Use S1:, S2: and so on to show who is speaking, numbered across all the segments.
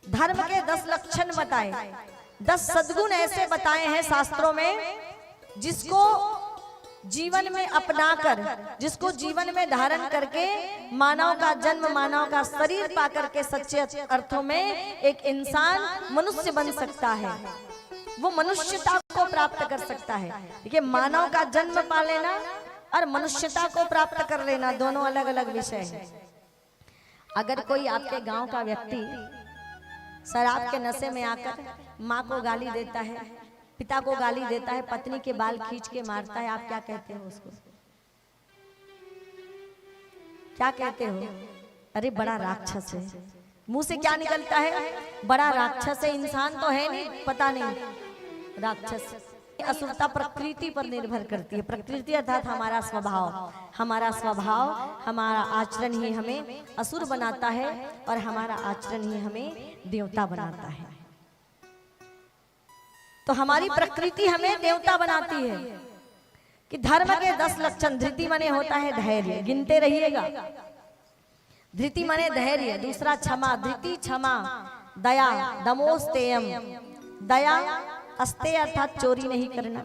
S1: धर्म के 10 लक्षण बताए, 10 सद्गुण ऐसे बताए हैं शास्त्रों में, जिसको जीवन में अपनाकर, जिसको जीवन में धारण करके मानव का जन्म, मानव का शरीर पाकर के सच्चे अर्थों में एक इंसान मनुष्य बन सकता है, वो मनुष्यता को प्राप्त कर सकता है। देखिए, मानव का जन्म पा लेना और मनुष्यता को प्राप्त कर लेना दोनों अलग अलग विषय है। अगर कोई आपके गांव का व्यक्ति शराब के नशे में आकर माँ को गाली देता है, पिता को गाली देता है, पत्नी के बाल खींच के मारता है, आप क्या कहते हो उसको? क्या कहते हो? अरे बड़ा राक्षस है। मुंह से क्या निकलता है? बड़ा राक्षस है। इंसान तो है नहीं, पता नहीं राक्षस। असुरता प्रकृति पर निर्भर करती है। प्रकृति अर्थात हमारा स्वभाव, हमारा स्वभाव, हमारा आचरण ही हमें असुर बनाता है और हमारा आचरण ही हमें देवता बनाता है। तो हमारी प्रकृति हमें देवता बनाती है। कि धर्म के 10 लक्षण, धृति माने होता है धैर्य, गिनते रहिएगा। धृति माने धैर्य, दूसरा क्षमा, धृति क्षमा, दया, दमोस्तेयम, दया, अस्ते अर्थात चोरी नहीं करना।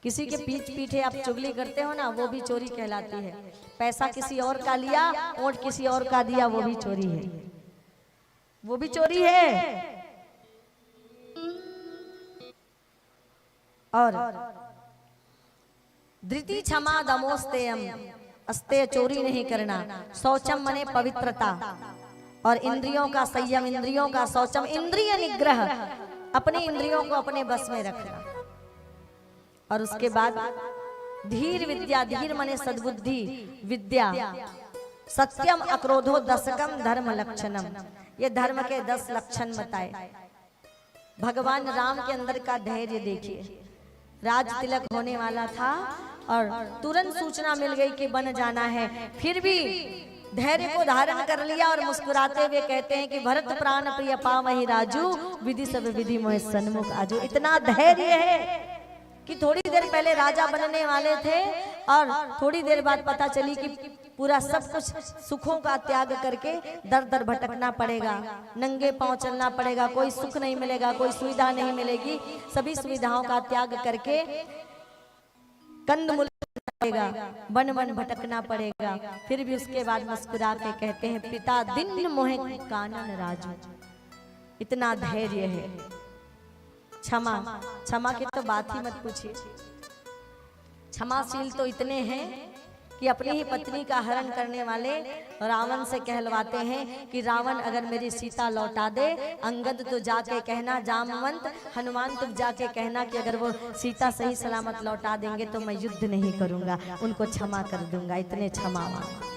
S1: किसी के पीछे आप चुगली करते हो ना, वो भी चोरी कहलाती है। पैसा किसी और का लिया, वोट किसी और का दिया, वो भी चोरी है, वो भी चोरी है। और धृति क्षमा दमोस्तेयम, अस्तेय चोरी नहीं करना, शौचम मने पवित्रता, और इंद्रियों का संयम, इंद्रियों का शौचम, इंद्रिय निग्रह, अपने इंद्रियों को अपने बस में रखना। और उसके बाद धीर विद्या, धीर मने सद्बुद्धि, विद्या, सत्यम अक्रोधो दशकम धर्म लक्षणम, ये धर्म के 10 लक्षण बताए। भगवान राम के अंदर का धैर्य देखिए। राज तिलक होने वाला था और तुरंत सूचना मिल गई कि बन जाना है, फिर भी धैर्य को धारण कर लिया और मुस्कुराते हुए कहते हैं कि भरत प्राण प्रिय पावहि राजू, विधि सब विधि मोहि सन्मुख आजू। इतना धैर्य है कि थोड़ी देर पहले राजा बनने वाले थे और थोड़ी देर बाद पता चली कि पूरा सब कुछ सुखों का त्याग करके दर दर भटकना पड़ेगा, नंगे पांव चलना पड़ेगा, कोई सुख नहीं मिलेगा, कोई सुविधा नहीं मिलेगी, सभी सुविधाओं का त्याग करके कंदमूल पड़ेगा, वन वन भटकना पड़ेगा। फिर भी उसके बाद मुस्कुरा के कहते हैं पिता दिन मोहे कानन राजू। इतना धैर्य है। क्षमा, क्षमा की तो बात ही मत पूछिए। क्षमाशील तो इतने हैं कि अपनी ही पत्नी का हरण करने वाले रावण से कहलवाते हैं कि रावण अगर मेरी सीता लौटा दे, अंगद तो जाके कहना, जामवंत हनुमान तुम जाके कहना कि अगर वो सीता सही सलामत लौटा देंगे तो मैं युद्ध नहीं करूंगा, उनको क्षमा कर दूंगा। इतने क्षमावान।